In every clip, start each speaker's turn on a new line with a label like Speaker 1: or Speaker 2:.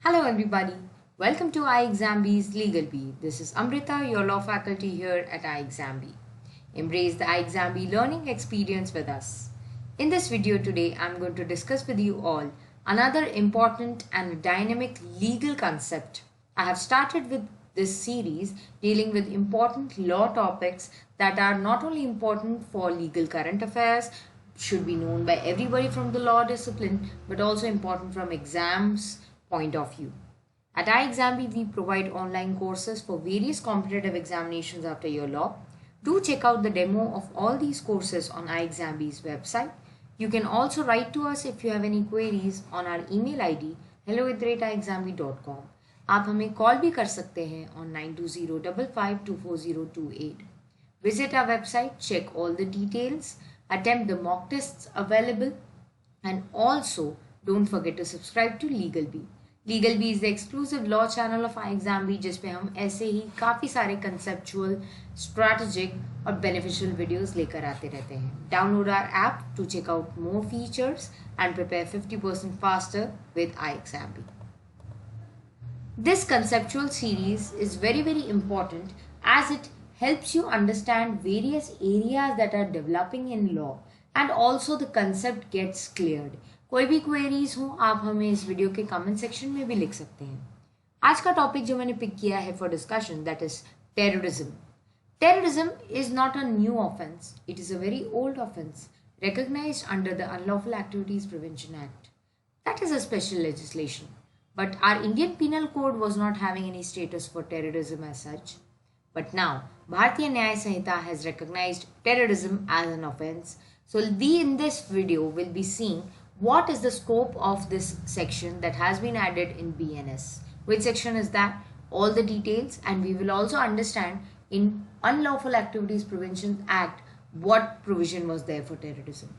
Speaker 1: Hello everybody, welcome to iExamBee's Legal Bee. This is Amrita, your law faculty here at iExamBee. Embrace the iExamBee learning experience with us. In this video today, I'm going to discuss with you all another important and dynamic legal concept. I have started with this series dealing with important law topics that are not only important for legal current affairs, should be known by everybody from the law discipline, but also important from exams point of view. At iExamBee, we provide online courses for various competitive examinations after your law. Do check out the demo of all these courses on iExamBee's website. You can also write to us if you have any queries on our email ID hello@iexambee.com. आप हमें call भी कर सकते हैं on 9205524028. Visit our website, check all the details, attempt the mock tests available, and also don't forget to subscribe to Legal Bee. Legal Bee is the exclusive law channel of iExamBee जिस पे हम ऐसे ही काफ़ी सारे conceptual, strategic और beneficial videos लेकर आते रहते हैं. Download our app to check out more features and prepare 50% faster with iExamBee. This conceptual series is very important as it helps you understand various areas that are developing in law and also the concept gets cleared. कोई भी queries हो आप हमें इस video के comment section में भी लिख सकते हैं. आज का टॉपिक जो मैंने पिक किया है for discussion that is terrorism. Terrorism is not a new offence, it is a very old offence recognized under the Unlawful Activities Prevention Act. That is a special legislation. But our Indian Penal Code was not having any status for terrorism as such. But now, Bharatiya Nyaya Sanhita has recognized terrorism as an offense. So we in this video will be seeing what is the scope of this section that has been added in BNS. Which section is that? All the details, and we will also understand in Unlawful Activities Prevention Act what provision was there for terrorism.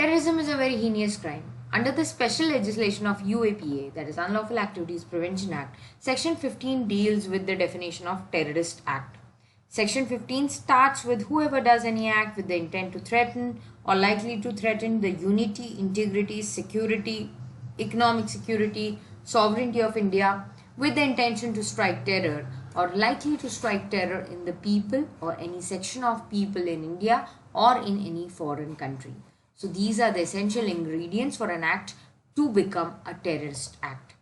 Speaker 1: Terrorism is a very heinous crime. Under the special legislation of UAPA, that is Unlawful Activities Prevention Act, Section 15 deals with the definition of terrorist act. Section 15 starts with whoever does any act with the intent to threaten or likely to threaten the unity, integrity, security, economic security, sovereignty of India with the intention to strike terror or likely to strike terror in the people or any section of people in India or in any foreign country. So these are the essential ingredients for an act to become a terrorist act.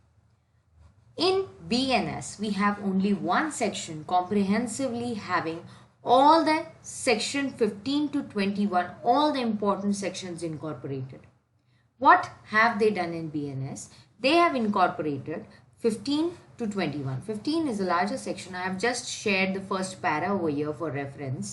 Speaker 1: In BNS, we have only one section comprehensively having all the section 15 to 21, all the important sections incorporated. What have they done in BNS? They have incorporated 15 to 21. 15 is the larger section. I have just shared the first para over here for reference.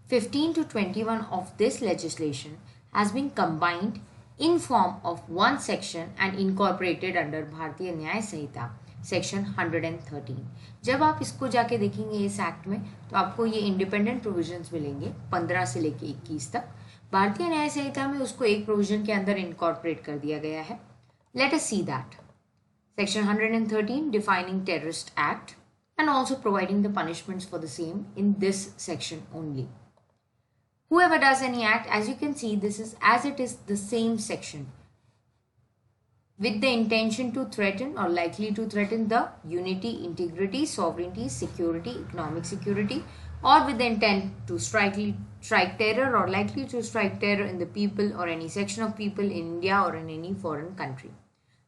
Speaker 1: 15 to 21 of this legislation has been combined in form of one section and incorporated under भारतीय न्याय संहिता section 113. जब आप इसको जाके देखेंगे इस act में तो आपको ये इंडिपेंडेंट प्रोविजंस मिलेंगे 15 से लेके 21 तक. भारतीय न्याय संहिता में उसको एक प्रोविजन के अंदर इनकॉर्पोरेट कर दिया गया है. Let us see that. Section 113 defining terrorist act and also providing the punishments for the same in this section only. Whoever does any act, as you can see, this is as it is the same section with the intention to threaten or likely to threaten the unity, integrity, sovereignty, security, economic security, or with the intent to strike terror or likely to strike terror in the people or any section of people in India or in any foreign country.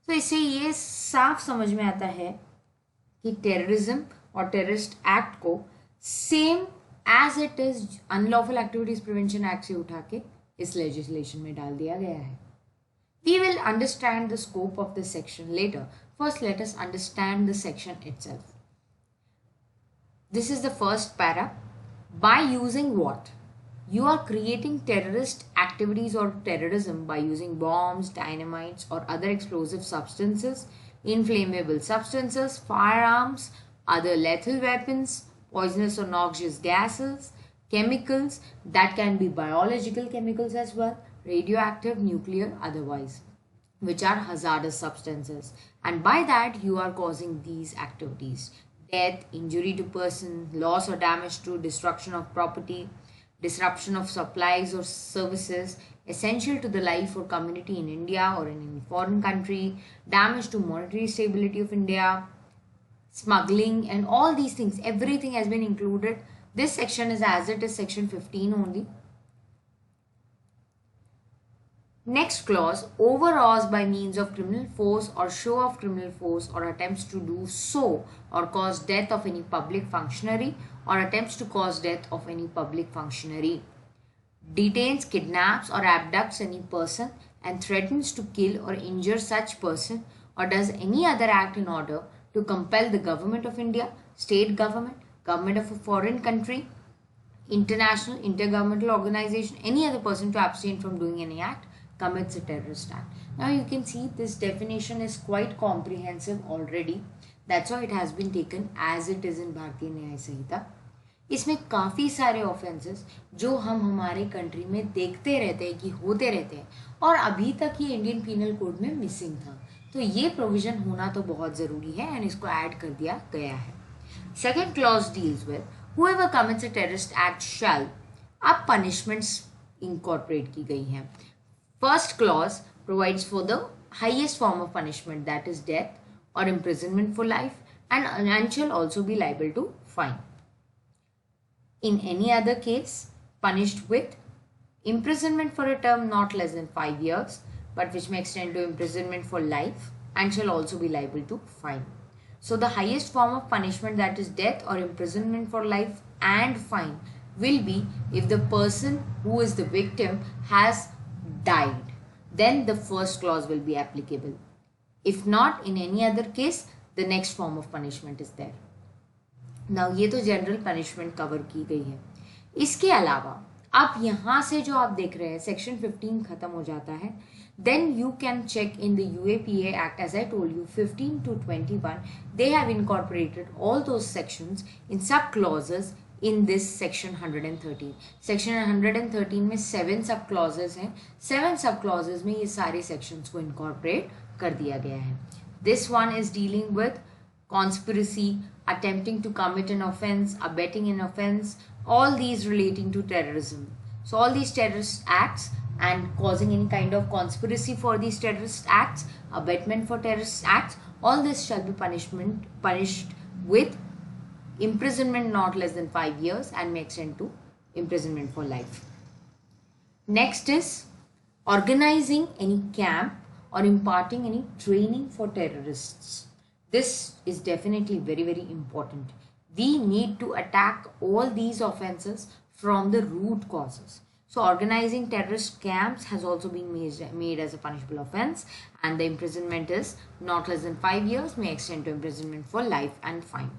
Speaker 1: So इससे ये साफ समझ में आता है कि terrorism और terrorist act को same as it is unlawful activities prevention act से उठा के इस लेजिस्लेशन में डाल दिया गया है. We will understand the scope of this section later. First, let us understand the section itself. This is the first para. By using what? You are creating terrorist activities or terrorism by using bombs, dynamites, or other explosive substances, inflammable substances, firearms, other lethal weapons, poisonous or noxious gases, chemicals that can be biological chemicals as well, radioactive, nuclear, otherwise, which are hazardous substances. And by that you are causing these activities: death, injury to person, loss or damage to destruction of property, disruption of supplies or services, essential to the life or community in India or in any foreign country, damage to monetary stability of India, smuggling, and all these things, everything has been included. This section is as it is section 15 only. Next clause, overawes by means of criminal force or show of criminal force or attempts to do so or cause death of any public functionary or attempts to cause death of any public functionary. Detains, kidnaps or abducts any person and threatens to kill or injure such person or does any other act in order to compel the government of India, state government, government of a foreign country, international, intergovernmental organization, any other person to abstain from doing any act, commits a terrorist act. Now you can see this definition is quite comprehensive already. That's why it has been taken as it is in भारतीय न्याय संहिता. इसमें काफ़ी सारे offences जो हम हमारे country में देखते रहते हैं कि होते रहते हैं और अभी तक ये इंडियन पीनल कोड में मिसिंग था, तो ये प्रोविजन होना तो बहुत ज़रूरी है एंड इसको ऐड कर दिया गया है. Second clause deals with whoever commits a terrorist act shall, अब पनिशमेंट्स इंकॉर्पोरेट की गई हैं. First clause provides for the highest form of punishment, that is death or imprisonment for life, and shall also be liable to fine. In any other case, punished with imprisonment for a term not less than 5 years, but which may extend to imprisonment for life, and shall also be liable to fine. So the highest form of punishment, that is death or imprisonment for life and fine, will be if the person who is the victim has died. Then the first clause will be applicable. If not, in any other case, the next form of punishment is there. Now ये तो general punishment cover की गई है. इसके अलावा अब यहाँ से जो आप देख रहे हैं सेक्शन 15 खत्म हो जाता है. Then you can check in the UAPA Act, as I told you, 15 to 21. They have incorporated all those sections in sub clauses in this section 113. Section 113 में 7 सब clauses हैं. 7 सब clauses में ये सारे sections को incorporate कर दिया गया है. This one is dealing with conspiracy, attempting to commit an offense, abetting an offense, all these relating to terrorism. So all these terrorist acts and causing any kind of conspiracy for these terrorist acts, abetment for terrorist acts, all this shall be punished with imprisonment not less than 5 years and may extend to imprisonment for life. Next is organizing any camp or imparting any training for terrorists. This is definitely very, very important. We need to attack all these offenses from the root causes. So organizing terrorist camps has also been made as a punishable offense, and the imprisonment is not less than 5 years, may extend to imprisonment for life and fine.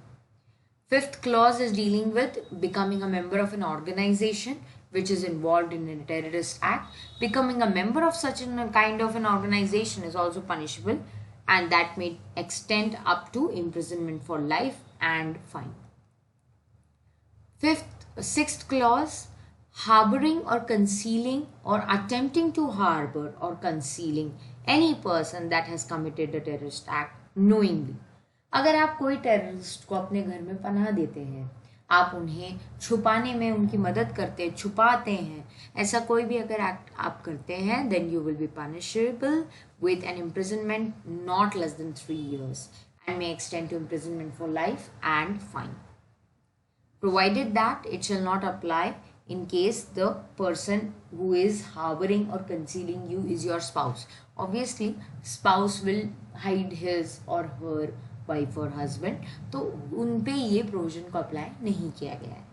Speaker 1: Fifth clause is dealing with becoming a member of an organization which is involved in a terrorist act. Becoming a member of such a kind of an organization is also punishable, and that may extend up to imprisonment for life and fine. Sixth clause, harboring or concealing or attempting to harbor or concealing any person that has committed a terrorist act knowingly. अगर आप कोई terrorist को अपने घर में पनाह देते हैं, आप उन्हें छुपाने में उनकी मदद करते हैं, छुपाते हैं, ऐसा कोई भी अगर एक्ट आप करते हैं, then you will be punishable with an imprisonment not less than 3 years and may extend to imprisonment for life and fine. Provided that it shall not apply in case the person who is harboring or concealing you is your spouse. Obviously, spouse will hide his or her wife or husband, तो उन पे ये provision को apply नहीं किया गया है.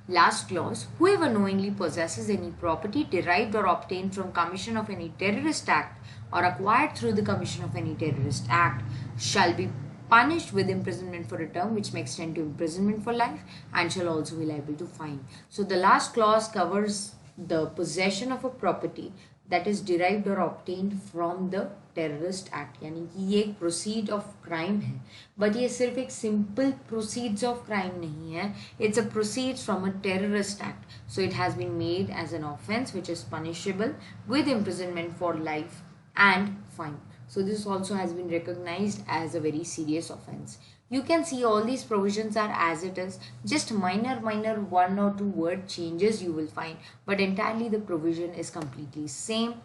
Speaker 1: Last clause, whoever knowingly possesses any property derived or obtained from commission of any terrorist act or acquired through the commission of any terrorist act shall be punished with imprisonment for a term which may extend to imprisonment for life and shall also be liable to fine. So the last clause covers the possession of a property that is derived or obtained from the terrorist act. यानी कि ये एक proceed of crime है, but ये सिर्फ एक simple proceeds of crime नहीं है. It's a proceeds from a terrorist act. So it has been made as an offense which is punishable with imprisonment for life and fine. So this also has been recognized as a very serious offense. You can see all these provisions are as it is, just minor one or two word changes you will find, but entirely the provision is completely same.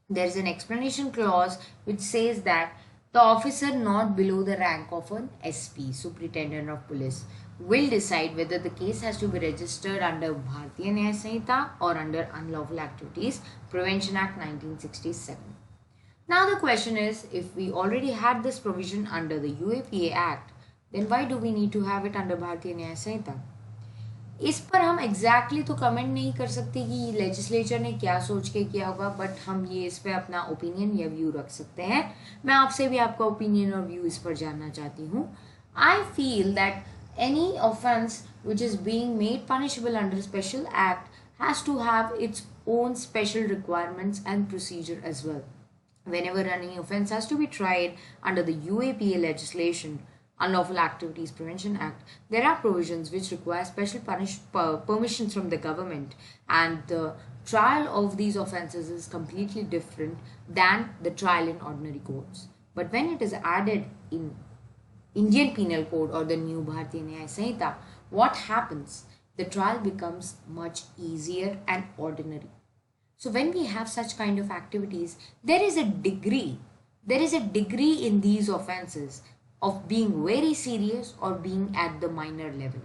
Speaker 1: There is an explanation clause which says that the officer not below the rank of an SP, Superintendent of Police, will decide whether the case has to be registered under Bharatiya Nyaya Sanhita or under Unlawful Activities Prevention Act 1967. Now the question is, if we already had this provision under the UAPA Act, then why do we need to have it under Bharatiya Nyaya Sanhita? इस पर हम exactly तो comment नहीं कर सकते कि legislature ने क्या सोच के किया होगा, बट हम ये इस पर अपना ओपिनियन या व्यू रख सकते हैं. मैं आपसे भी आपका ओपिनियन और व्यू इस पर जानना चाहती हूँ. I feel that any offence which is being made punishable under special act has to have its own special requirements and procedure as well. Whenever any offense has to be tried under the UAPA legislation, Unlawful Activities Prevention Act, there are provisions which require special permissions from the government, and the trial of these offenses is completely different than the trial in ordinary courts. But when it is added in Indian Penal Code or the new Bharatiya Nyaya Sanhita, what happens? The trial becomes much easier and ordinary. So when we have such kind of activities, there is a degree in these offenses of being very serious or being at the minor level.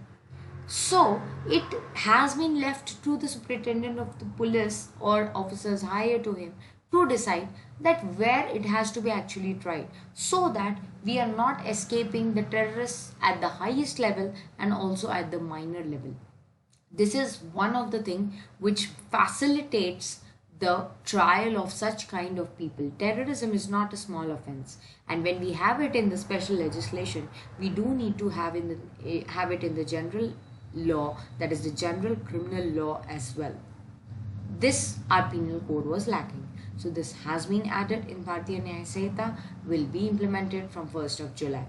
Speaker 1: So it has been left to the superintendent of the police or officers hired to him to decide that where it has to be actually tried, so that we are not escaping the terrorists at the highest level and also at the minor level. This is one of the things which facilitates the trial of such kind of people. Terrorism is not a small offense, and when we have it in the special legislation, we do need to have it in the general law, that is the general criminal law as well. This our penal code was lacking. So this has been added in Bharatiya Nyaya Sanhita, will be implemented from 1st of July.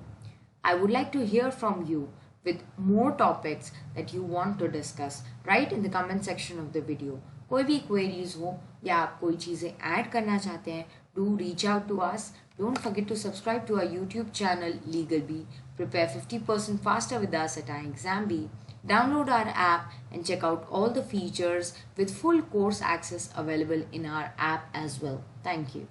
Speaker 1: I would like to hear from you with more topics that you want to discuss. Write in the comment section of the video. कोई भी queries हो या आप कोई चीज़ें add करना चाहते हैं, do reach out to us. Don't forget to subscribe to our YouTube channel LegalBee. Prepare 50% faster with us at iExamBee. Download our app and check out all the features with full course access available in our app as well. Thank you.